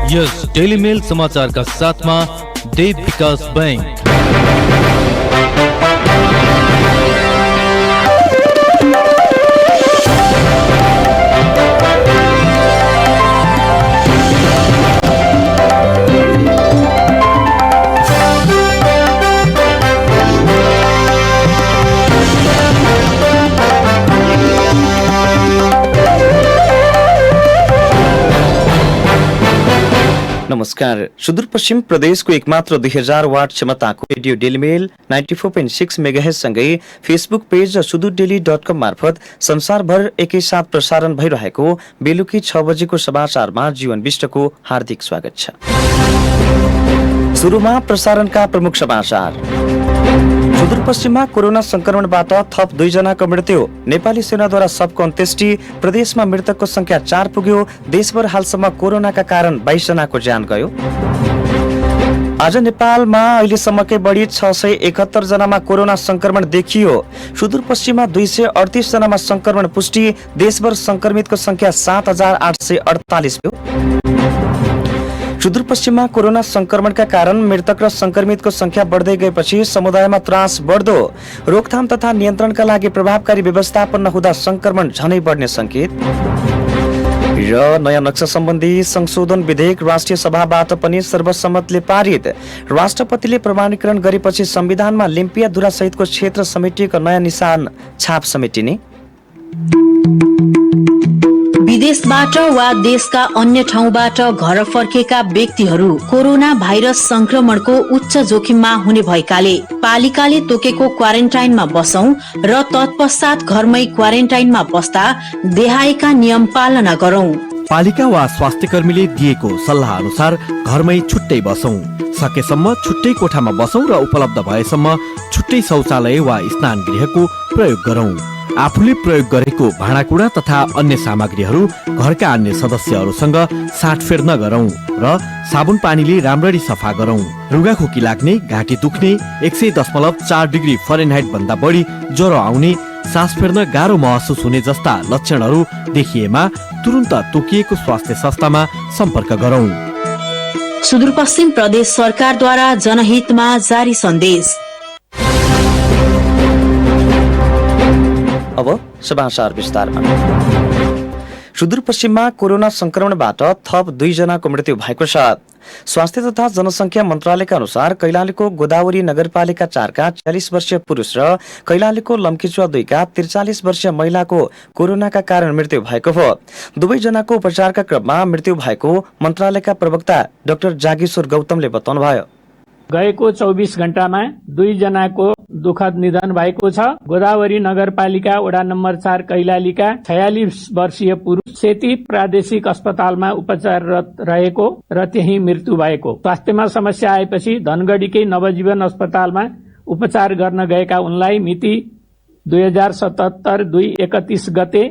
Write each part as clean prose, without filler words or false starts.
यस daily मेल समाचारका साथमा देव विकास बैंक। नमस्कार। सुदूरपश्चिम प्रदेशको एकमात्र 2000 वाट क्षमताको रेडियो डेलीमेल 94.6 मेगाहर्ज सँगै फेसबुक पेज र sudur-daily.com मार्फत संसारभर एकैसाथ प्रसारण भइरहेको बेलुकी 6 बजेको समाचारमा जीवन विष्टको हार्दिक स्वागत छ। सुरुमा प्रसारणका प्रमुख समाचार। सुदूरपश्चिममा कोरोना संक्रमणबाट थप 2 जनाको मृत्यु। नेपाली सेनाद्वारा सबको अन्त्येष्टि। प्रदेशमा मृतकको संख्या 4 पुग्यो। देशभर हालसम्म कोरोनाका कारण 22 जनाको ज्यान गयो। आज नेपालमा अहिलेसम्मकै बढी 671 जनामा कोरोना संक्रमण देखियो। सुदूरपश्चिममा 238 जनामा संक्रमण पुष्टि। देशभर संक्रमितको संख्या 7848 भयो। सुदूरपश्चिममा कोरोना संक्रमणका कारण मृतक र संक्रमितको संख्या बढ्दै गएपछि समुदायमा त्रास बढ्दो। रोकथाम तथा नियन्त्रणका लागि प्रभावकारी व्यवस्थापन नहुँदा संक्रमण झनै बढ्ने संकेत। र नयाँ नक्सा सम्बन्धी संशोधन विधेयक राष्ट्रिय सभाबाट पनि सर्वसम्मतले पारित। राष्ट्रपतिले प्रमाणीकरण गरेपछि संविधानमा लिम्पियाधुरा सहितको क्षेत्र समेटिएको नयाँ निशान छाप समेटिने। विदेशबाट वा देशका अन्य ठाउँबाट घर फर्केका व्यक्तिहरू कोरोना भाइरस संक्रमणको उच्च जोखिममा हुने भएकाले पालिकाले तोकेको क्वारेन्टाइनमा बसौं र तत्पश्चात घरमै क्वारेन्टाइनमा बस्दा देहायका नियम पालना गरौं। पालिका वा स्वास्थ्य कर्मीले दिएको सल्लाह अनुसार घरमै छुट्टै बसौं। सकेसम्म छुट्टै कोठामा बसौं र उपलब्ध भएसम्म छुट्टै शौचालय वा स्नान गृहको प्रयोग गरौं। आफूले प्रयोग गरेको भाँडाकुँडा तथा अन्य सामग्रीहरू घरका अन्य सदस्यहरूसँग साटफेर नगरौं र साबुन पानीले राम्ररी सफा गरौं। रुगाखोकी लाग्ने, घाँटी दुख्ने, 100.4 डिग्री फरेनहाइट भन्दा बढी ज्वरो आउने, सास फेर्न गाह्रो महसुस हुने जस्ता लक्षणहरू देखिएमा तुरुन्त तोकिएको स्वास्थ्य संस्थामा सम्पर्क गरौं। सुदूरपश्चिम प्रदेश सरकारद्वारा जनहितमा जारी सन्देश। अब समाचार विस्तारमा। सुदूरपश्चिममा कोरोना संक्रमणबाट थप 2 जनाको मृत्यु भएको छ। स्वास्थ्य तथा जनसंख्या मन्त्रालयका अनुसार कैलालीको गोदावरी नगरपालिका 4 का 40 वर्षीय पुरुष र कैलालीको लम्कीचुवा 2 का 43 वर्षीय महिलाको कोरोनाका कारण मृत्यु भएको हो। दुवै जनाको उपचारका क्रममा मृत्यु भएको मन्त्रालयका प्रवक्ता डाक्टर जागेश्वर गौतमले बताउनुभयो। गएको 24 घण्टामा 2 जनाको दुखद निधन भएको छ। गोदावरी नगरपालिका वडा नम्बर 4 कैलालीका 46 वर्षीय पुरुष सेती प्रादेशिक अस्पतालमा उपचाररत रहेको र त्यही मृत्यु भएको। स्वास्थ्यमा समस्या आएपछि धनगढीकै नवजीवन अस्पतालमा उपचार गर्न गएका उनलाई मिति 2077-2-31 गते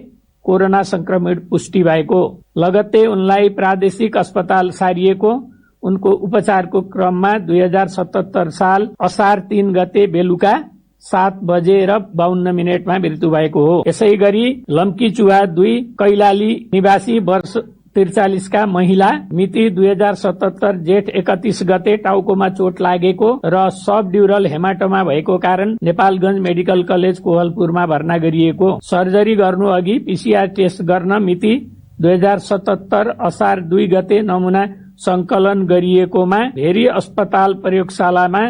कोरोना संक्रमण पुष्टि भएको। लगत्तै उनलाई प्रादेशिक अस्पताल सारिएको। उनको उपचारको क्रममा 2077 साल असार 3 गते बेलुका 7:52 मृत्यु भएको हो। यसै गरी लम्कीचुवा 2 कैलाली निवासी वर्ष 43 का महिला मिति 2077 जेठ 31 गते टाउकोमा चोट लागेको र सब ड्युरल हेमाटोमा भएको कारण नेपालगञ्ज मेडिकल कलेज कोहलपुरमा भर्ना गरिएको। सर्जरी गर्नु अघि पीसीआर टेस्ट गर्न मिति 2077 असार 2 गते नमुना संकलन गरिएकोमा भेरी अस्पताल प्रयोगशालामा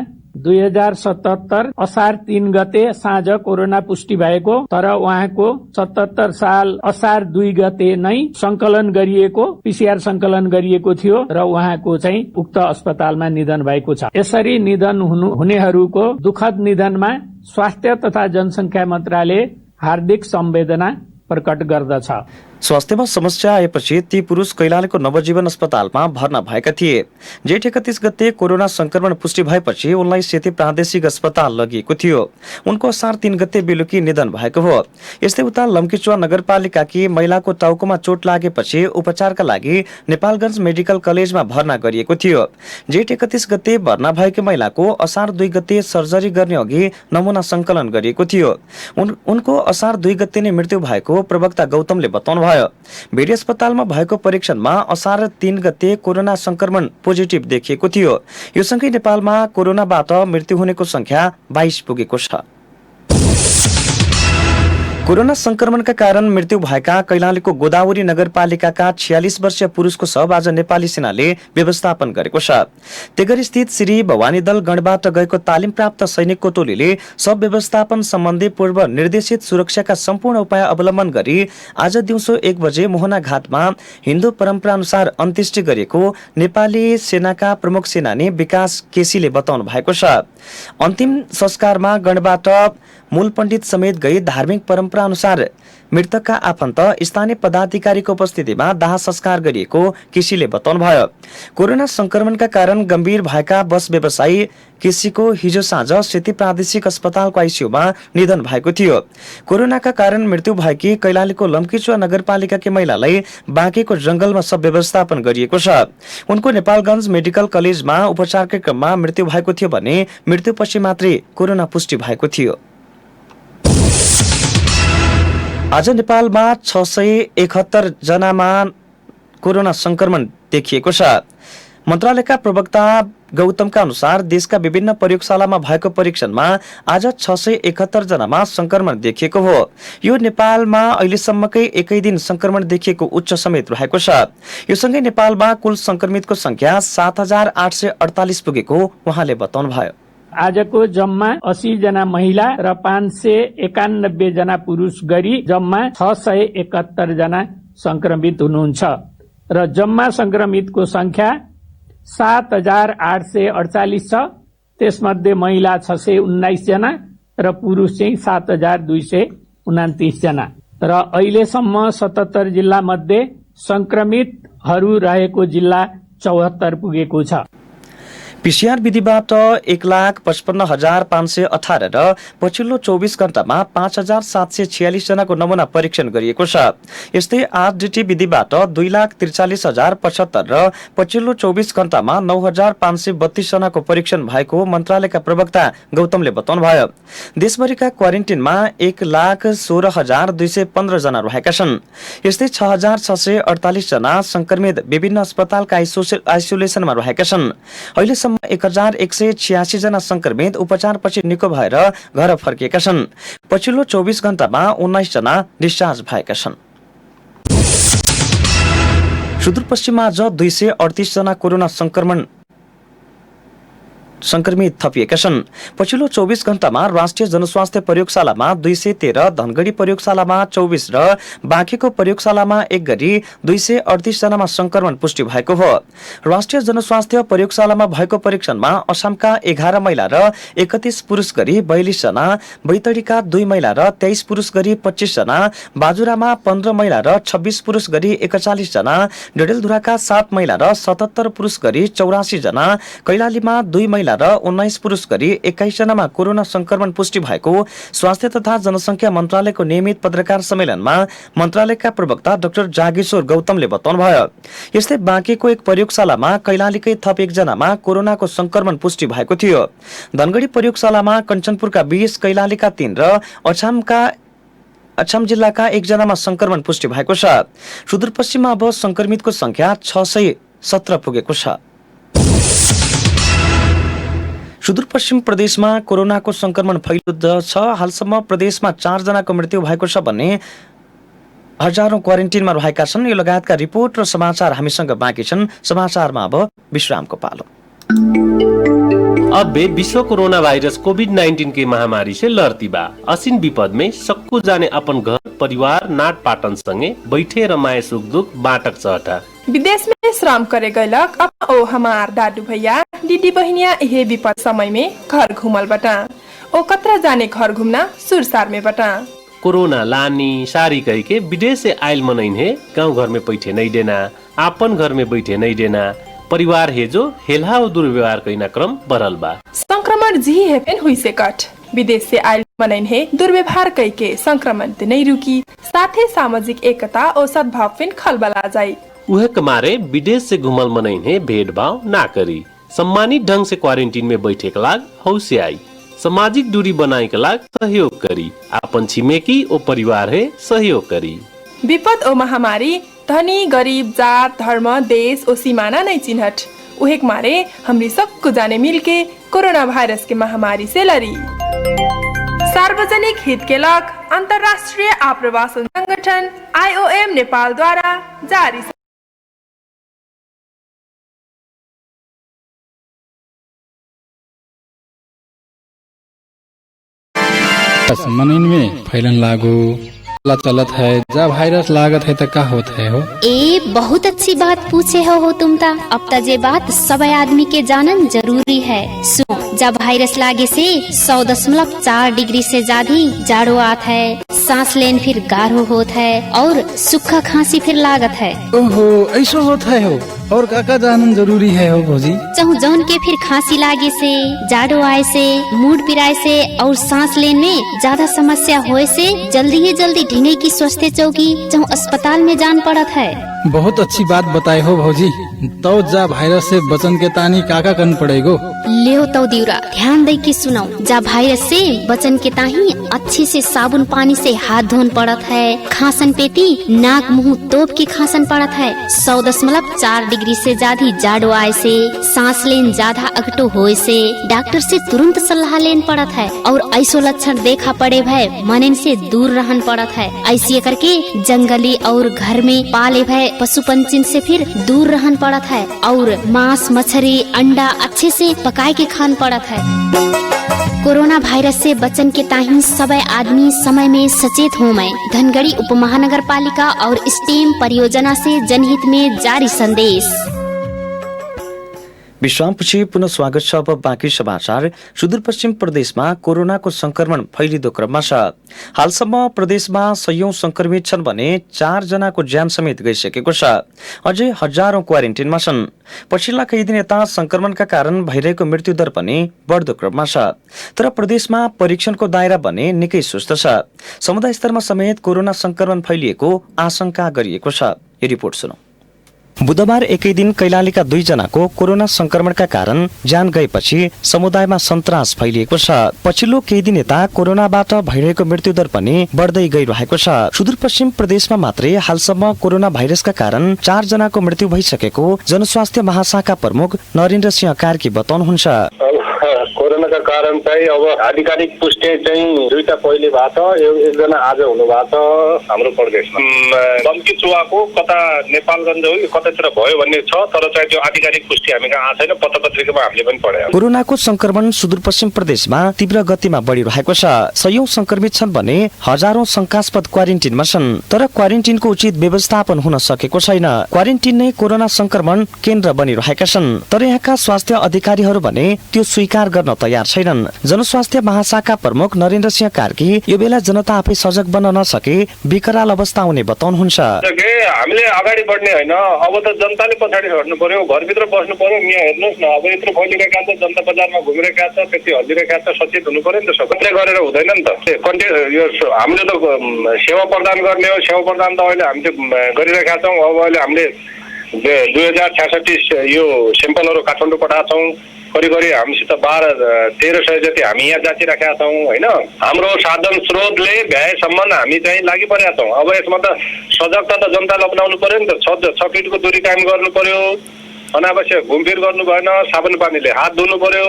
2077 असार 3 गते साँझ कोरोना पुष्टि भएको, तर उहाँको 77 साल असार 2 गते नै संकलन गरिएको पीसीआर संकलन गरिएको थियो र उहाँको चाहिँ उक्त अस्पतालमा निधन भएको छ। यसरी निधन हुनेहरूको दुखद निधनमा स्वास्थ्य तथा जनसंख्या मन्त्रालय हार्दिक संवेदना प्रकट गर्दछ। स्वास्थ्यमा समस्या आएपछि ती पुरुष कैलालीको नवजीवन अस्पतालमा भर्ना भएका थिए। जेठ 31 गते कोरोना संक्रमण पुष्टि भएपछि उनलाई सेती प्रादेशिक अस्पताल लगिएको थियो। उनको असार 3 गते बेलुकी निधन भएको हो। यस्तै उता लम्कीचुवा नगरपालिकाकी महिलाको टाउकोमा चोट लागेपछि उपचारका लागि नेपालगञ्ज मेडिकल कलेजमा भर्ना गरिएको थियो। जेठ 31 गते भर्ना भएकी महिलाको असार 2 गते सर्जरी गर्ने अघि नमुना संकलन गरिएको थियो। उनको असार 2 गते नै मृत्यु भएको प्रवक्ता गौतमले बताउनु भयो। बेडी अस्पतालमा भएको परीक्षणमा असार 3 गते कोरोना संक्रमण पोजिटिभ देखिएको थियो। यो सँगै नेपालमा कोरोनाबाट मृत्यु हुनेको संख्या 22 पुगेको छ। कोरोना संक्रमणका कारण मृत्यु भएका कैलालीको गोदावरी नगरपालिकाका 46 वर्षीय पुरुषको शव आज नेपाली सेनाले व्यवस्थापन गरेको छ। तेगर स्थित श्री भवानी दल गणबाट गएको तालिम प्राप्त सैनिकको टोलीले शव व्यवस्थापन सम्बन्धी पूर्व निर्देशित सुरक्षाका सम्पूर्ण उपाय अवलम्बन गरी आज दिउँसो 1 बजे मोहना घाटमा हिन्दू परम्परा अनुसार अन्त्येष्टि गरेको नेपाली सेनाका प्रमुख सेनानी विकास केसीले बताउनु भएको छ। अन्तिम संस्कारमा गणबाट मूल पण्डित समेत गई धार्मिक परम्परा अनुसार मृतकका आफन्त स्थानीय पदाधिकारीको उपस्थितिमा दाह संस्कार गरिएको केसीले बताउनुभयो। कोरोना संक्रमणका कारण गम्भीर भएका बस व्यवसायी केसीको हिजो साँझ सेती प्रादेशिक अस्पतालको आइसियूमा निधन भएको थियो। कोरोनाका कारण मृत्यु भएकी कैलालीको लम्कीचुवा नगरपालिकाकी महिलालाई बाँकेको जंगलमा शव व्यवस्थापन गरिएको छ। उनको नेपालगञ्ज मेडिकल कलेजमा उपचारकै क्रममा मृत्यु भएको थियो भने मृत्युपछि मात्रै कोरोना पुष्टि भएको थियो। आज नेपालमा 671 जनामा कोरोना संक्रमण देखिएको छ। मन्त्रालयका प्रवक्ता गौतमका अनुसार देशका विभिन्न प्रयोगशालामा भएको परीक्षणमा आज 671 जनामा संक्रमण देखिएको हो। यो नेपालमा अहिलेसम्मकै एकै दिन संक्रमण देखिएको उच्च समेत रहेको छ। यो सँगै नेपालमा कुल संक्रमितको संख्या 7848 पुगेको उहाँले बताउनुभयो। आजको जम्मा 80 जना महिला र 591 जना पुरुष गरी जम्मा 671 जना संक्रमित हुनुहुन्छ र जम्मा संक्रमितको संख्या 7848 छ। त्यसमध्ये महिला 619 जना र पुरुष चाहिँ 7229 जना र अहिलेसम्म 77 जिल्ला मध्ये संक्रमितहरू रहेको जिल्ला 74 पुगेको छ। पीसीआर विधिबाट 1,55,518 र पछिल्लो 24 घण्टामा 5,746 जनाको नमुना परीक्षण गरिएको छ। यस्तै आरडीटी विधिबाट 2,43,075 र पछिल्लो 24 घण्टामा 9,532 जनाको परीक्षण भएको मन्त्रालयका प्रवक्ता गौतमले बताउनुभयो। देशभरिका क्वारेन्टिनमा 1,16,215 जना रहेका छन्। यस्तै 6,648 जना संक्रमित विभिन्न अस्पतालका आइसोलेसनमा रहेका छन्। अहिलेसम्म 1,186 जना संक्रमित उपचारपछि निको भएर घर फर्किएका छन्। पछिल्लो 24 घण्टामा 19 जना डिस्चार्ज भएका छन्। सुदूरपश्चिममा आज 238 जना कोरोना संक्रमित थपिएका छन्। पछिल्लो 24 घण्टामा राष्ट्रिय जनस्वास्थ्य प्रयोगशालामा 213, धनगढी प्रयोगशालामा 24 र बाँकेको प्रयोगशालामा 1 गरी 238 जनामा संक्रमण पुष्टि भएको हो। राष्ट्रिय जनस्वास्थ्य प्रयोगशालामा भएको परीक्षणमा असमका 11 महिला र 31 पुरुष गरी 42 जना, बैतडीका 2 महिला र 23 पुरुष गरी 25 जना, बाजुरामा 15 महिला र 26 पुरुष गरी 41 जना, डडेलधुराका 7 महिला र 77 पुरुष गरी 84 जना, कैलालीमा 2 महिला र 19 पुरुष गरी 21 जनामा कोरोना संक्रमण पुष्टि भएको स्वास्थ्य तथा जनसंख्या मन्त्रालयको नियमित पत्रकार सम्मेलनमा मन्त्रालयका प्रवक्ता डाक्टर जागेश्वर गौतमले बताउनुभयो। यस्तै बाँकेको एक प्रयोगशालामा कैलालीकै थप 1 जनामा कोरोनाको संक्रमण पुष्टि भएको थियो। धनगढी प्रयोगशालामा कञ्चनपुरका 20, कैलालीका 3 र अछाम जिल्लाका 1 जनामा संक्रमण पुष्टि भएको छ। सुदूरपश्चिममा अब संक्रमितको संख्या 617 पुगेको छ। सुदूरपश्चिम प्रदेशमा कोरोनाको संक्रमण फैलिँदै छ। हालसम्म प्रदेशमा 4 जनाको मृत्यु भएको छ भने हजारौं क्वारेन्टिनमा रहेका छन्। यो लगायतका रिपोर्ट र समाचार हामीसँग बाँकी छन्। समाचारमा अब विश्रामको पालो। अब विश्व कोरोना वायरस कोविड-19 की महामारी से लड़ती बा। असीन विपद में सक्कू जाने अपन घर परिवार नाट पाटन संगे बैठे रमाए सुख दुख बाटक चहटा। विदेश में श्रम करे गयलक अब ओ हमार दादू भैया दीदी बहनिया यही विपद समय में घर घूमल बटा। ओ कतरा जाने घर घूमना सुरसार में बटा। कोरोना लानी सारी कह के विदेश से आयल मनइन है गाँव घर में बैठे नहीं देना, आपन घर में बैठे नहीं देना, परिवार है जो हेल्हा दुर्व्यवहार कैना क्रम बढ़ल बा। संक्रमण जी हेपेन हुई से कट विदेश से आयल मनइन है दुर्व्यवहार कह के संक्रमण नहीं रुकी, साथ ही सामाजिक एकता और सद्भाव फिन खलबला जाये। उहे कमारे विदेश से घुमल मनइन है भेदभाव ना करी, सम्मानित ढंग से क्वारंटीन में बैठे के लाग हौसे आई, सामाजिक दूरी बनाए के लाग सहयोग करी, अपन छिमेकी ओ परिवार है सहयोग करी। विपद ओ महामारी धनी गरीब जात धर्म देश ओ सीमाना नहीं चिन्हट उहेक मारे हमरी सबको जाने मिलके कोरोना वायरस के महामारी से लड़ी। सार्वजनिक हित के लग अंतर्राष्ट्रीय आप्रवासन संगठन IOM नेपाल द्वारा जारी मनइन में फैलन लागू चलत है जब वायरस लागत है तो क्या होता है हो? ए बहुत अच्छी बात पूछे हो तुम ता। अब तक ये बात सब आदमी के जानन जरूरी है। सुनो, जब वायरस लागे से 100.4 डिग्री से ज्यादा जाड़ो आत है, सांस लेन फिर गाढ़ो होत है और सूखा खांसी फिर लागत है। ओहो ऐसा होता है हो और का जानन जरूरी है हो भौजी? चाहू जौन के फिर खांसी लागे से जाड़ो आए से मूड पिराए से और सांस लेने में ज्यादा समस्या होए से जल्दी ही जल्दी ढींगे की सोचते चौकी चाहू अस्पताल में जान पड़त है। बहुत अच्छी बात बताए हो भौजी। तो जा वायरस से बचन के तानी काका करन पड़ेगो? लियो तो दिउरा ध्यान दे के सुनो। जा वायरस से बचन के ताही अच्छे से साबुन पानी से हाथ धोन पड़त है। खांसन पेटी नाक मुंह तोप के खांसन पड़त है। 100.4 डिग्री से ज्यादा जाड़ो आए से सांस लेन ज्यादा अगटो होए से डॉक्टर से तुरंत सलाह लेन पड़त है और ऐसो लक्षण देखा पड़े भय मनन से दूर रहन पड़त है। ऐसे करके जंगली और घर में पाले भय पशु पंछी से फिर दूर रहन पड़त है और मांस मछली अंडा अच्छे से पकाए के खान पड़त है। कोरोना वायरस से बचन के ताही सब आदमी समय में सचेत हो। मैं धनगढ़ी उप महानगर पालिका और स्टेम परियोजना से जनहित में जारी संदेश। विश्रामपछि पुनः स्वागत छ। अब बाँकी समाचार। सुदूरपश्चिम प्रदेशमा कोरोनाको संक्रमण फैलिँदो क्रममा छ। हालसम्म प्रदेशमा 100औं संक्रमित छन् भने 4 जनाको ज्यान समेत गइसकेको छ। अझै हजारौं क्वारेन्टिनमा छन्। पछिल्ला केही दिन यता संक्रमणका कारण भइरहेको मृत्युदर पनि बढ्दो क्रममा छ। तर प्रदेशमा परीक्षणको दायरा भने निकै सुस्त छ। समुदाय स्तरमा समेत कोरोना संक्रमण फैलिएको आशंका गरिएको छ। यो रिपोर्ट सुनौ। बुधबार एकै दिन कैलालीका 2 जनाको कोरोना संक्रमणका कारण ज्यान गएपछि समुदायमा सन्तास फैलिएको छ। पछिल्लो केही दिन यता कोरोनाबाट भइरहेको मृत्युदर पनि बढ्दै गइरहेको छ। सुदूरपश्चिम प्रदेशमा मात्रै हालसम्म कोरोना भाइरसका कारण 4 जनाको मृत्यु भइसकेको जनस्वास्थ्य महाशाखा प्रमुख नरेन्द्र सिंह कार्की बताउनुहुन्छ। कोरोनाका कारण चाहिँ अब आधिकारिक पुष्टि चाहिँ 2टा पहिले भएको छ। एकजना आज हुनु भएको छ हाम्रो प्रदेशमा। लम्की चुवाको कता नेपालगञ्ज हो कतैतिर भयो भन्ने छ, तर चाहिँ त्यो आधिकारिक पुष्टि हामी कहाँ छैन। पत्रपत्रिकामा हामीले पनि पढ्यौं। कोरोनाको संक्रमण सुदूरपश्चिम प्रदेशमा तीव्र गतिमा बढिरहेको छ। 100औं संक्रमित छन् भने हजारौं शंकास्पद क्वारेन्टिनमा छन्। तर क्वारेन्टिनको उचित व्यवस्थापन हुन सकेको छैन। क्वारेन्टिन नै कोरोना संक्रमण केन्द्र बनिरहेका छन्। तर यहाँका स्वास्थ्य अधिकारीहरू भने त्यो स्वीकार गर्न तयार छैनन्। जनस्वास्थ्य महाशाखा प्रमुख नरेन्द्र सिंह कार्की यो बेला जनता आफै सजग बन्न नसके विकराल अवस्था हुने बताउनुहुन्छ। हामीले अगाडि बढ्ने होइन, अब त जनताले पछाडि हट्नु पर्यो, घरभित्र बस्नु पर्यो। यहाँ हेर्नुहोस् न, अब यत्रो फैलिरहेका छ, जनता बजारमा घुमिरहेका छ, त्यति हल्लिरहेका छ, सचेत हुनु पर्यो नि त। सबैले गरेर हुँदैन नि त। यो हामीले त सेवा प्रदान गर्ने हो। सेवा प्रदान त अहिले हामीले गरिरहेका छौँ। अब अहिले हामीले 2066 यो स्याम्पलहरू काठमाडौँ पठाएको छौँ। करिब हामीसित 1200-1300 जति हामी यहाँ जाँचिराखेका छौँ होइन। हाम्रो साधन स्रोतले भ्याएसम्म हामी चाहिँ लागि परेका छौँ। अब यसमा त सजगता त जनताले अपनाउनु पर्यो नि त। 6 फिटको दूरी कायम गर्नु पर्यो। अनावश्यक घुमफिर गर्नु भएन। साबुन पानीले हात धुनु पर्यो।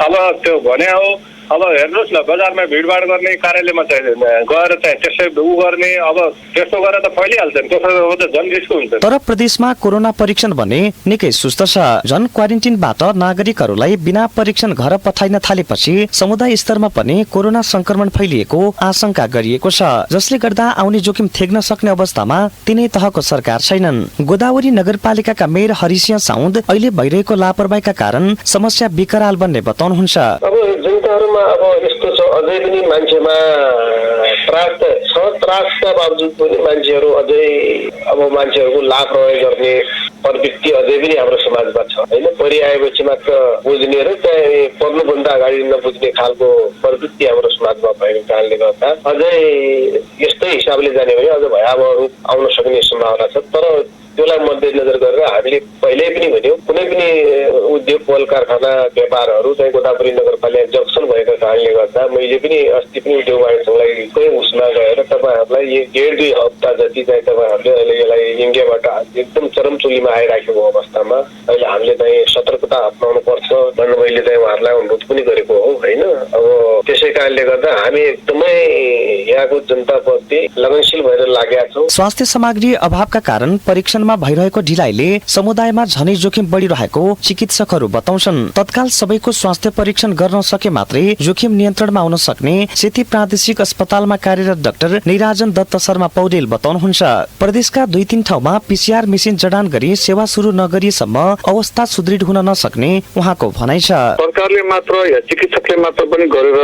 अब त्यो भने हो। अब हेर्नुहोस् न, बजारमा भिडभाड गर्ने, कार्यालयमा चाहिँ गएर चाहिँ त्यसै उ गर्ने, अब त्यस्तो गरेर त फैलिहाल्छ नि। त्यसो त झन् रिस्क हुन्छ। तर प्रदेशमा कोरोना परीक्षण भने निकै सुस्त छ। जन क्वारेन्टिनबाट नागरिकहरूलाई बिना परीक्षण घर पठाइन थालेपछि समुदाय स्तरमा पनि कोरोना संक्रमण फैलिएको आशंका गरिएको छ। जसले गर्दा आउने जोखिम थेग्न सक्ने अवस्थामा तिनै तहको सरकार छैनन्। गोदावरी नगरपालिकाका मेयर हरिसिंह साउद अहिले भइरहेको लापरवाहीका कारण समस्या विकराल बन्ने बताउनुहुन्छ। अब यस्तो छ, अझै पनि मान्छेमा त्रासका बावजुद पनि मान्छेहरू अझै अब मान्छेहरूको लापरवाही गर्ने प्रवृत्ति अझै पनि हाम्रो समाजमा छ होइन। परिआएपछि मात्र बुझ्ने र चाहिँ पर्नुभन्दा अगाडि नबुझ्ने खालको प्रवृत्ति हाम्रो समाजमा भएको कारणले गर्दा अझै यस्तै हिसाबले जाने भने अझ भयावह रूप आउन सक्ने सम्भावना छ। तर त्यसलाई मध्यनजर गरेर हामीले पहिल्यै पनि भन्यौँ कुनै पनि उद्योग कल कारखाना व्यापारहरू चाहिँ गोदावरी नगरपालिका जक्सन भएको कारणले गर्दा मैले पनि अस्ति पनि उद्योग वाणिज्य सङ्घलाई उसमा गएर तपाईँहरूलाई 1.5-2 हप्ता जति चाहिँ तपाईँहरूले अहिले यसलाई इन्डियाबाट एकदम चरमचुलीमा आइराखेको अवस्थामा अहिले हामीले चाहिँ सतर्कता अपनाउनु पर्छ भनेर मैले चाहिँ उहाँहरूलाई अनुरोध पनि गरेको हो होइन। अब त्यसै कारणले गर्दा हामी एकदमै यहाँको जनताप्रति लगनशील भएर लागेका छौँ। स्वास्थ्य सामग्री अभावका कारण परीक्षणमा भइरहेको ढिलाइले समुदायमा झनै जोखिम बढिरहेको चिकित्सकहरू बताउँछन्। तत्काल सबैको स्वास्थ्य परीक्षण गर्न सके मात्रै जोखिम नियन्त्रणमा आउन सक्ने सेती प्रादेशिक अस्पतालमा कार्यरत डाक्टर निराजन दत्त शर्मा पौडेल बताउनुहुन्छ। प्रदेशका 2-3 ठाउँमा पीसीआर मेसिन जडान गरी सेवा सुरु नगरिएसम्म अवस्था सुदृढ हुन नसक्ने उहाँको भनाइ छ। सरकारले मात्र या चिकित्सकले मात्र पनि गरेर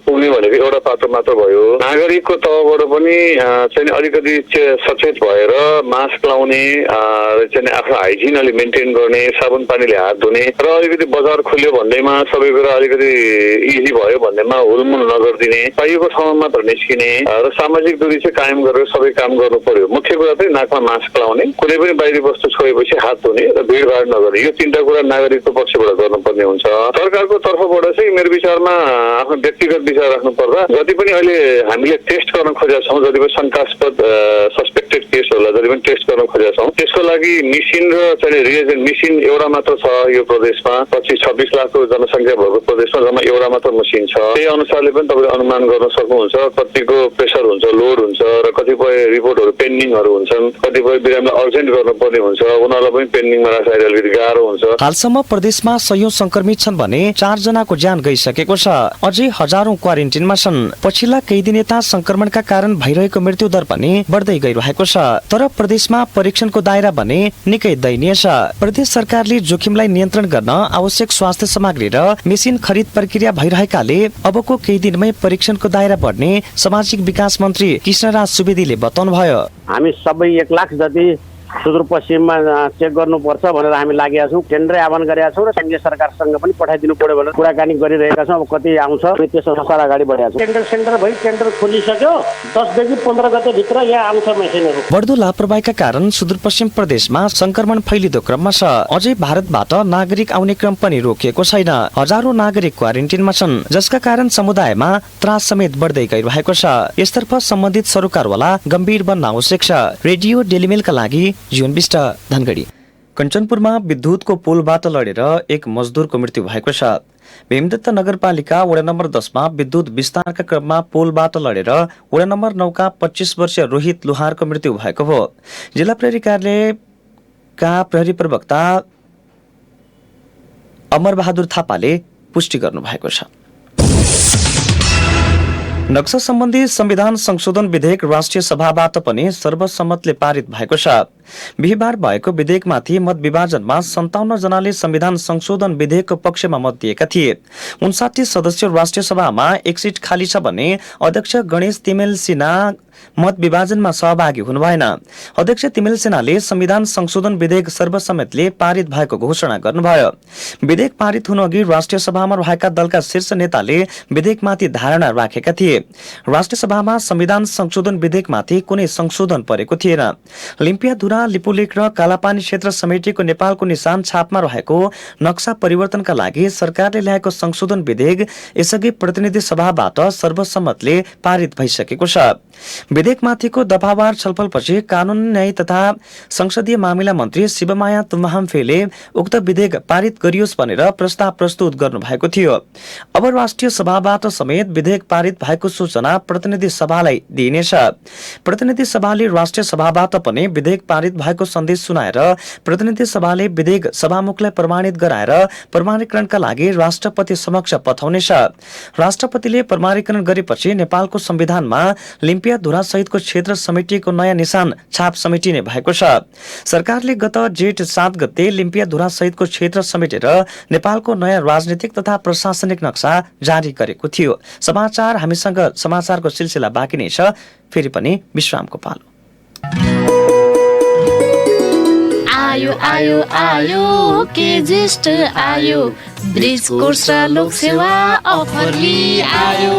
पुग्ने भनेको एउटा पात्र मात्र भयो। नागरिकको तहबाट पनि चाहिँ अलिकति सचेत भएर मास्क लाउने चाहिँ आफ्नो हाइजिन अलि मेन्टेन गर्ने, साबुन पानीले हात धुने र अलिकति बजार खुल्यो भन्दैमा सबै कुरा अलिकति इजी भयो भन्दैमा हुलमुल नगरिदिने, चाहिएको ठाउँमा मात्र निस्किने र सामाजिक दूरी चाहिँ कायम गरेर सबै काम गर्नु पर्यो। मुख्य कुरा चाहिँ नाकमा मास्क लाउने, कुनै पनि बाहिरी वस्तु छोएपछि हात धुने र भिडभाड नगर्ने, यो 3टा कुरा नागरिकको पक्षबाट गर्नुपर्ने हुन्छ। सरकारको तर्फबाट चाहिँ मेरो विचारमा आफ्नो व्यक्तिगत विचार राख्नु पर्दा जति पनि अहिले हामीले टेस्ट गर्न खोजेका छौँ, जति पनि शङ्कास्पद सस्पेक्टेड केसहरूलाई जति पनि टेस्ट गर्न खोजेका छौँ, त्यसको लागि मेसिन र चाहिँ रिएजेन्ट मेसिन एउटा मात्र छ यो प्रदेशमा। 25-26 लाखको जनसङ्ख्या भएको प्रदेशमा जम्मा एउटा मात्र मसिन छ। त्यही अनुसारले पनि तपाईँले अनुमान गर्न सक्नुहुन्छ कतिको प्रेसर हुन्छ, लोड हुन्छ र कतिपय रिपोर्टहरू पेन्डिङहरू हुन्छन्, कतिपय बिरामीलाई अर्जेन्ट गर्नुपर्ने हुन्छ, उनीहरूलाई पनि पेन्डिङमा राखेर अलिकति गाह्रो हुन्छ। हालसम्म प्रदेशमा 100 संक्रमित छन् भने 4 जनाको ज्यान गइसकेको छ। अझै हजारौं क्वारेन्टिनमा छन्। पछिल्ला केही दिन यता संक्रमणका कारण भइरहेको मृत्यु दर पनि बढ्दै गइरहेको छ। तर प्रदेशमा परीक्षणको दायरा भने निकै दयनीय छ। प्रदेश सरकारले जोखिमलाई नियन्त्रण गर्न आवश्यक स्वास्थ्य सामग्री र मेसिन खरिद प्रक्रिया भइरहेकाले अबको केही दिनमै परीक्षणको दायरा बढ्ने सामाजिक विकास मन्त्री कृष्णराज सुवेदीले बताउनुभयो। हामी सबै 1 लाख जति सुदूरपश्चिममा चेक गर्नुपर्छ भनेर हामी लागेका छौँ। टेन्डर आह्वान गरेका छौँ र केन्द्रीय सरकारसँग पनि पठाइदिनु पर्यो भनेर कुराकानी गरिरहेका छौँ। अब कति आउँछ त्यस अनुसार अगाडि बढेका छौँ। टेन्डर सेन्टर भई टेन्डर खोलिसक्यो, 10 देखि 15 गते भित्र यहाँ आउँछ मेसिनहरू। बढ्दो लापरवाहीका कारण सुदूरपश्चिम प्रदेशमा संक्रमण फैलिँदो क्रममा छ। अझै भारतबाट नागरिक आउने क्रम पनि रोकिएको छैन। हजारौं नागरिक क्वारेन्टिनमा छन्, जसका कारण समुदायमा त्रास समेत बढ्दै गइरहेको छ। यसतर्फ सम्बन्धित सरकारवाला गम्भीर बन्न आवश्यक छ। रेडियो डेलिमेलका लागि जीवन विष्ट, धनगढी। कञ्चनपुरमा विद्युतको पोलबाट लडेर एक मजदुरको मृत्यु भएको छ। भीमदत्त नगरपालिका वडा नम्बर 10 मा विद्युत विस्तारका क्रममा पोलबाट लडेर वडा नम्बर 9 का 25 वर्षीय रोहित लुहारको मृत्यु भएको हो। जिल्ला प्रहरी कार्यालयका प्रहरी प्रवक्ता अमर बहादुर थापाले पुष्टि गर्नु भएको छ। नक्सा सम्बन्धी संविधान संशोधन विधेयक राष्ट्रिय सभाबाट पनि सर्वसम्मतले पारित भएको छ। बिहिबार भएको विधेयकमाथि मत विभाजनमा 57 जनाले संविधान संशोधन विधेयकको पक्षमा मत दिएका थिए। 59 सदस्य राष्ट्रिय सभामा 1 सीट खाली छ भने अध्यक्ष गणेश तिमेल सिन्हा मत विभाजनमा सहभागी हुनु भएन। अध्यक्ष तिमेल सिन्हाले संविधान संशोधन विधेयक सर्वसम्मतले पारित भएको घोषणा गर्नुभयो। विधेयक पारित हुनु अघि राष्ट्रिय सभामा रहेका दलका शीर्ष नेताले विधेयकमाथि धारणा राखेका थिए। राष्ट्रिय सभामा संविधान संशोधन विधेयकमाथि कुनै संशोधन परेको थिएन। लिम्पियाधुरा, लिपुलेक र कालापानी क्षेत्र समितिको नेपालको निशान छापमा रहेको नक्सा परिवर्तनका लागि सरकारले ल्याएको संशोधन विधेयक यसअघि प्रतिनिधि सभाबाट सर्वसम्मतले पारित भइसकेको छ। विधेयकमाथिको दफावार छलफलपछि कानून, न्याय तथा संसदीय मामिला मन्त्री शिवमाया तुम्हाम्फेले उक्त विधेयक पारित गरियोस् भनेर प्रस्ताव प्रस्तुत गर्नुभएको थियो। अब राष्ट्रिय सभाबाट समेत विधेयक पारित भएको सूचना प्रतिनिधि सभालाई दिइनेछ। प्रतिनिधि सभाले राष्ट्रिय सभाबाट पनि विधेयक पारित भएको सन्देश सुनाएर प्रतिनिधि सभाले विधेयक सभामुखलाई प्रमाणित गराएर प्रमाणीकरणका लागि राष्ट्रपति समक्ष पठाउनेछ। राष्ट्रपतिले प्रमाणीकरण गरेपछि नेपालको संविधानमा लिम्पियाधुरा सहितको क्षेत्र समितिको नयाँ निशान छाप समिति नै भएको छ। सरकारले गत जेठ 7 गते लिम्पियाधुरा सहितको क्षेत्र समिति र नेपालको नयाँ राजनीतिक तथा प्रशासनिक नक्सा जारी गरेको थियो। समाचार हामीसँग समाचारको सिलसिला बाँकी नै छ, फेरि पनि विश्रामको पालो। आयो आयो आयो के ज्येष्ठ आयो, ब्रिज कोर्स लोक सेवा अफर आयो।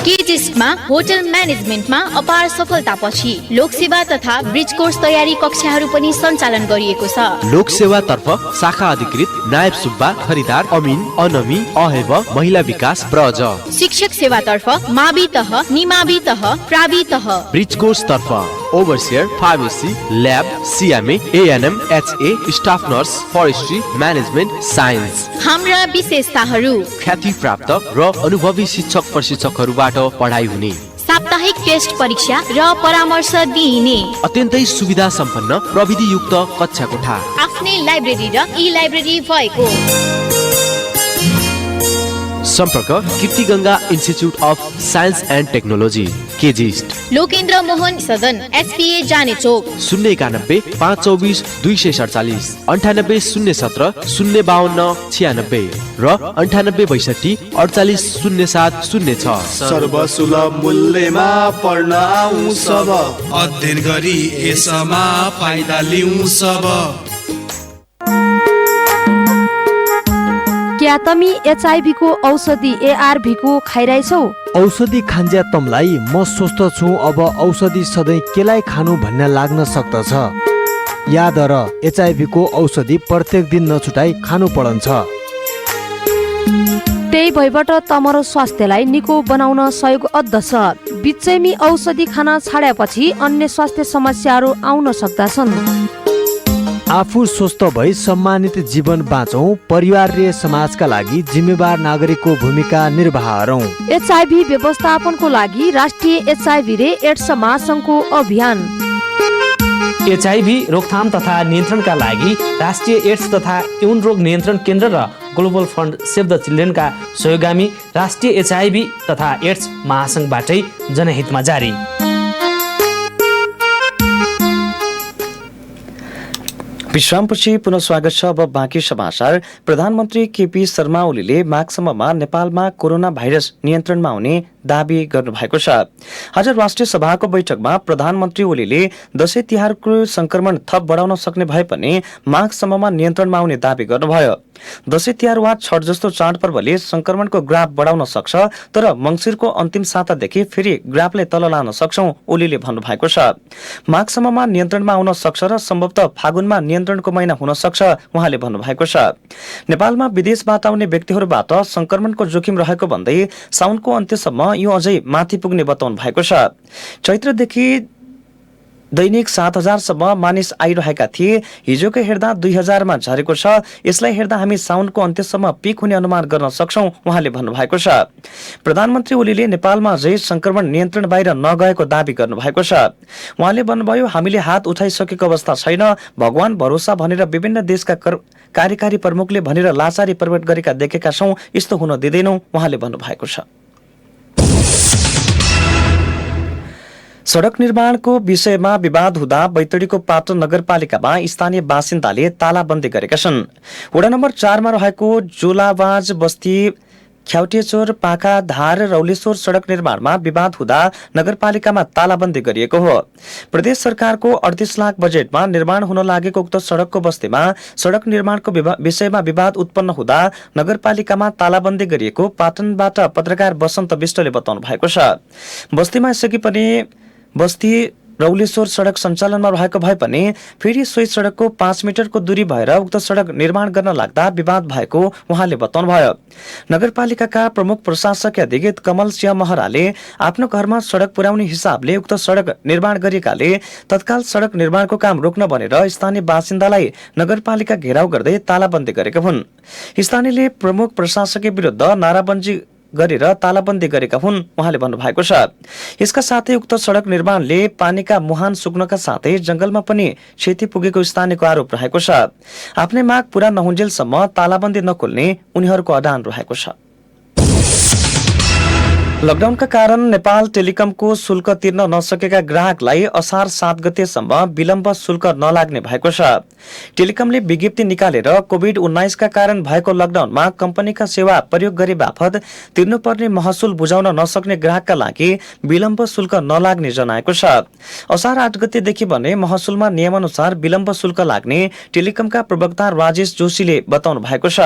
के लिस्टमा होटल म्यानेजमेन्टमा अपार सफलतापछि लोकसेवा तथा ब्रिज कोर्स तयारी कक्षाहरू पनि सञ्चालन गरिएको छ। लोक सेवा तर्फ शाखा अधिकृत नायब सुब्बा, खरिदार अमिन, अनमी, अहेब, महिला विकास, ब्रज। शिक्षक सेवा तर्फ मावि तह, निमावि तह, प्रावि तह। ब्रिज कोर्स तर्फ overseer, pharmacy, lab, CMA, ANM, HA, staff nurse, forestry, management, science. हाम्रा विशेषताहरू: ख्याति प्राप्त र अनुभवी शिक्षक प्रशिक्षकहरूबाट पढाइ हुने, साप्ताहिक टेस्ट परीक्षा र परामर्श दिइने, अत्यन्तै सुविधा सम्पन्न प्रविधि युक्त कक्षा कोठा, आफ्नै लाइब्रेरी र ई लाइब्रेरी भएको। सम्पर्क Kirti Ganga institute of science and technology, केजिस्ट, लोकेन्द्र मोहन सदन, एसपीए जाने चोक। 091 524 247, 98 017 052 96 र 98 62 48 07 06। सर्वसुलभ मूल्यमा पढ्न आउँ सब, अध्ययन गरी यसमा फाइदा लिउँ सब। क्या तमी एचआईभी को औषधि एआरभी को खाइरहेछौ? औषधि खान्ज्या तमलाई म स्वस्थ छु, अब औषधि सधैँ केलाई खानु भन्ने लाग्न सक्दछ। याद र एचआईभी को औषधि प्रत्येक दिन नछुटाई खानु पर्छ। त्यही भइबाट तमरो स्वास्थ्यलाई निको बनाउन सहयोग अद्दछ। बिचैमी औषधि खान छाडेपछि अन्य स्वास्थ्य समस्याहरू आउन सक्दछन्। आफू स्वस्थ भई सम्मानित जीवन बाँचौं, परिवार र समाजका लागि जिम्मेवार नागरिकको भूमिका निर्वाह गरौं। एचआईभी व्यवस्थापनको लागि राष्ट्रिय एचआईभी र एड्स महासंघको अभियान। एचआईभी रोकथाम तथा नियन्त्रणका लागि राष्ट्रिय एड्स तथा यौन रोग नियन्त्रण केन्द्र र ग्लोबल फन्ड सेभ द चिल्ड्रेनका सहयोगामी राष्ट्रिय एचआईभी तथा एड्स महासंघबाटै जनहितमा जारी। विश्रामपछि पुनः स्वागत छ। अब बाँकी समाचार। प्रधानमन्त्री केपी शर्मा ओलीले माघसम्ममा नेपालमा कोरोना भाइरस नियन्त्रणमा हुने दावी गर्नुभएको छ। आज राष्ट्रिय सभाको बैठकमा प्रधानमन्त्री ओलीले दशैं तिहारको संक्रमण थप बढाउन सक्ने भए पनि माघसम्ममा नियन्त्रणमा आउने दावी गर्नुभयो। दशैं तिहार वा छठ जस्तो चाडपर्वले संक्रमणको ग्राफ बढाउन सक्छ, तर मङ्सिरको अन्तिम सातादेखि फेरि ग्राफले तल लान सक्छौं, ओलीले भन्नुभएको छ। माघसम्ममा नियन्त्रणमा आउन सक्छ र सम्भवतः फागुनमा नियन्त्रणको महिना हुन सक्छ, उहाँले भन्नुभएको छ। नेपालमा विदेशबाट आउने व्यक्तिहरूबाट संक्रमणको जोखिम रहेको भन्दै साउनको अन्त्यसम्म यो अझै माथि पुग्ने बताउनु भएको छ। चैत्रदेखि दैनिक 7000 सम्म मानिस आइरहेका थिए, हिजोकै हेर्दा 2000 मा झरेको छ। यसलाई हेर्दा हामी साउनको अन्त्यसम्म पिक हुने अनुमान गर्न सक्छौं, उहाँले भन्नुभएको छ। प्रधानमन्त्री ओलीले नेपालमा अझै संक्रमण नियन्त्रण बाहिर नगएको दावी गर्नुभएको छ। उहाँले भन्नुभयो, हामीले हात उठाइसकेको अवस्था छैन, भगवान भरोसा भनेर विभिन्न देशका कार्यकारी प्रमुखले भनेर लाचारी प्रकट गरेका देखेका छौं, यस्तो हुन दिँदैनौं, उहाँले भन्नुभएको छ। सड़क निर्माणको विषयमा विवाद हुँदा बैतडीको पाटन नगरपालिकामा स्थानीय बासिन्दाले तालाबन्दी गरेका छन्। वडा नम्बर 4 मा रहेको जोलाबाज बस्ती, ख्याउटेचोर, पाखा धार, रौलेश्वर सड़क निर्माणमा विवाद हुँदा नगरपालिकामा तालाबन्दी गरिएको हो। प्रदेश सरकारको 38 लाख बजेटमा निर्माण हुन लागेको उक्त सड़कको बस्तीमा सड़क निर्माणको विषयमा विवाद उत्पन्न हुँदा नगरपालिकामा तालाबन्दी गरिएको पाटनबाट पत्रकार बसन्त विष्टले बताउनु भएको छ। बस्तीमा यसअघि पनि बस्ती रौलेश्वर सड़क सञ्चालनमा रहेको भए पनि फेरि सोही सड़कको 5 मिटरको दूरी भएर उक्त सड़क निर्माण गर्न लाग्दा विवाद भएको उहाँले बताउनुभयो। नगरपालिकाका प्रमुख प्रशासकीय अधिकृत कमल सिंह महराले आफ्नो घरमा सड़क पुर्याउने हिसाबले उक्त सड़क निर्माण गरिएकाले तत्काल सड़क निर्माणको काम रोक्न भनेर स्थानीय बासिन्दालाई नगरपालिका घेराउ गर्दै तालाबन्दी गरेका हुन्। स्थानीयले प्रमुख प्रशासकीय विरुद्ध नाराबन्दी गरेर तालाबन्दी गरेका हुन्, उहाँले भन्नुभएको छ। यसका साथै उक्त सड़क निर्माणले पानीका मुहान सुक्नका साथै जंगलमा पनि क्षति पुगेको स्थानीयको आरोप रहेको छ। आफ्नै माग पूरा नहुन्जेलसम्म तालाबन्दी नखोल्ने उनीहरूको अडान रहेको छ। लकडाउनका कारण नेपाल टेलिकमको शुल्क तिर्न नसकेका ग्राहकलाई असार 7 गतेसम्म विलम्ब शुल्क नलाग्ने भएको छ। टेलिकमले विज्ञप्ति निकालेर कोभिड-19 का कारण भएको लकडाउनमा कम्पनीका सेवा प्रयोग गरे बापत तिर्नुपर्ने महसुल बुझाउन नसक्ने ग्राहकका लागि विलम्ब शुल्क नलाग्ने जनाएको छ। असार 8 गतेदेखि भने महसुलमा नियमअनुसार विलम्ब शुल्क लाग्ने टेलिकमका प्रवक्ता राजेश जोशीले बताउनु भएको छ।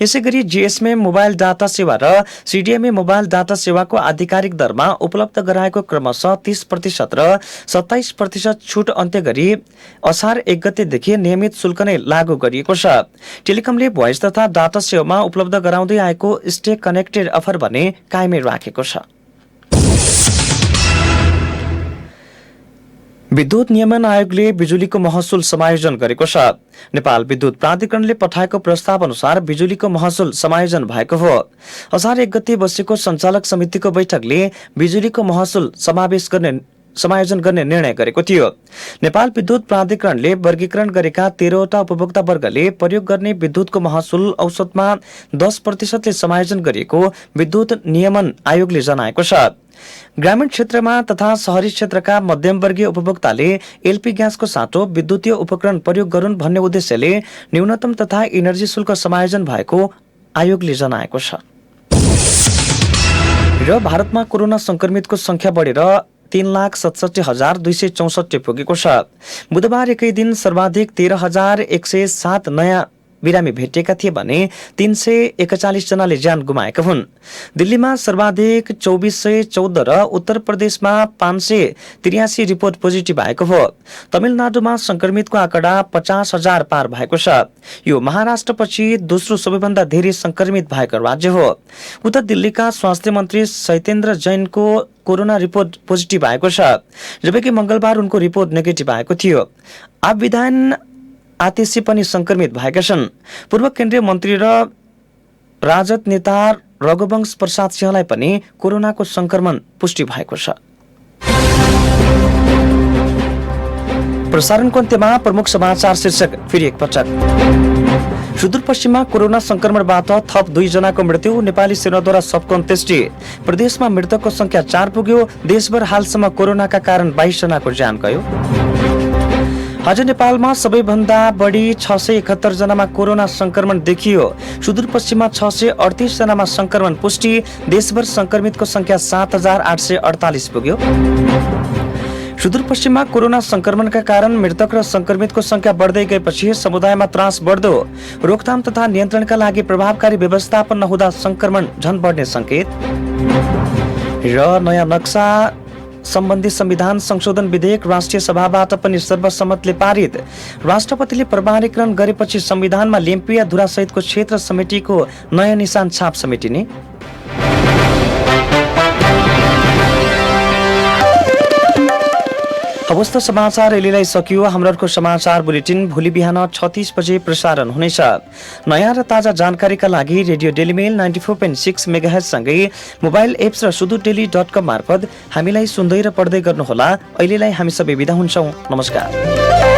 यसैगरी जीएसएम मोबाइल डाटा सेवा र सीडीएमए मोबाइल डाटा सेवा सेवाको आधिकारिक दरमा उपलब्ध गराएको क्रमशः 30% र 27% छुट अन्त्य गरी असार 1 गतेदेखि नियमित शुल्क नै लागू गरिएको छ। टेलिकमले भोइस तथा डाटा सेवामा उपलब्ध गराउँदै आएको स्टे कनेक्टेड अफर भने कायमै राखेको छ। विद्युत नियमन आयोगले बिजुलीको महसुल समायोजन गरेको छ। नेपाल विद्युत प्राधिकरणले पठाएको प्रस्ताव अनुसार बिजुलीको महसुल समायोजन भएको हो। असार 1 गते बसेको सञ्चालक समितिको बैठकले बिजुलीको महसुल समायोजन गर्ने निर्णय गरेको थियो। नेपाल विद्युत प्राधिकरणले वर्गीकरण गरेका 13वटा उपभोक्ता वर्गले प्रयोग गर्ने विद्युतको महसुल औसतमा 10% समायोजन गरिएको विद्युत नियमन आयोगले जनाएको छ। ग्रामीण क्षेत्रमा तथा शहरी क्षेत्रका मध्यमवर्गीय उपभोक्ताले एलपी ग्यासको साटो विद्युतीय उपकरण प्रयोग गरून् भन्ने उद्देश्यले न्यूनतम तथा इनर्जी शुल्क समायोजन भएको आयोगले जनाएको छ। र भारतमा कोरोना संक्रमितको संख्या बढेर 3,67,264 पुगेको छ। बुधबार एकै दिन सर्वाधिक 13,107 नयाँ बिरामी भेटिएका थिए भने 341 जनाले ज्यान गुमाएका हुन्। दिल्लीमा सर्वाधिक 2414 र उत्तर प्रदेशमा 583 रिपोर्ट पोजिटिभ आएको हो। तमिलनाडुमा संक्रमितको आँकडा 50,000 पार भएको छ। यो महाराष्ट्रपछि दोस्रो सबैभन्दा धेरै संक्रमित भएको राज्य हो। उता दिल्लीका स्वास्थ्य मन्त्री सत्येन्द्र जैनको कोरोना रिपोर्ट पोजिटिभ आएको छ, जबकि मंगलबार उनको रिपोर्ट नेगेटिभ आएको थियो। आप विधान आतिशी पनि संक्रमित भएका छन्। पूर्व केन्द्रीय मन्त्री र राजद नेता रघुवंश प्रसाद सिंहलाई पनि कोरोनाको संक्रमण पुष्टि भएको छ। प्रसारणको अन्त्यमा प्रमुख समाचार शीर्षक फेरि एकपटक। सुदूरपश्चिममा कोरोना संक्रमणबाट थप 2 जनाको मृत्यु, नेपाली सेनाद्वारा सबको अन्त्येष्टि। प्रदेशमा मृतकको संख्या 4 पुग्यो। देशभर हालसम्म कोरोनाका कारण 22 जनाको ज्यान गयो। आज नेपालमा सबैभन्दा बढी 671 जनामा कोरोना संक्रमण देखियो। सुदूरपश्चिममा 638 जनामा संक्रमण पुष्टि। देशभर संक्रमितको संख्या 7,848 पुग्यो। सुदूरपश्चिममा कोरोना संक्रमणका कारण मृतक र संक्रमितको संख्या बढ्दै गएपछि समुदायमा त्रास बढ्दो। रोकथाम तथा नियन्त्रणका लागि प्रभावकारी व्यवस्थापन नहुँदा संक्रमण झन बढ्ने संकेत। र नयाँ नक्सा सम्बन्धी संविधान संशोधन विधेयक राष्ट्रिय सभाबाट पनि सर्वसम्मतले पारित। राष्ट्रपतिले प्रमाणीकरण गरेपछि संविधानमा लिम्पिया धुरासहितको क्षेत्र समितिको नयाँ निशान छाप समेटिने। अवस्था समाचार अहिलेलाई सकियो। हाम्रो अर्को समाचार बुलेटिन भोलि बिहान 36 बजे प्रसारण हुनेछ। नयाँ र ताजा जानकारीका लागि रेडियो डेली मेल 94.6 मेगाहर्ज सँगै मोबाइल एप्स र sududaily.com मार्फत हामीलाई सुन्दै र पढ्दै गर्नुहोला। अहिलेलाई हामी सबै बिदा हुन्छौँ। नमस्कार।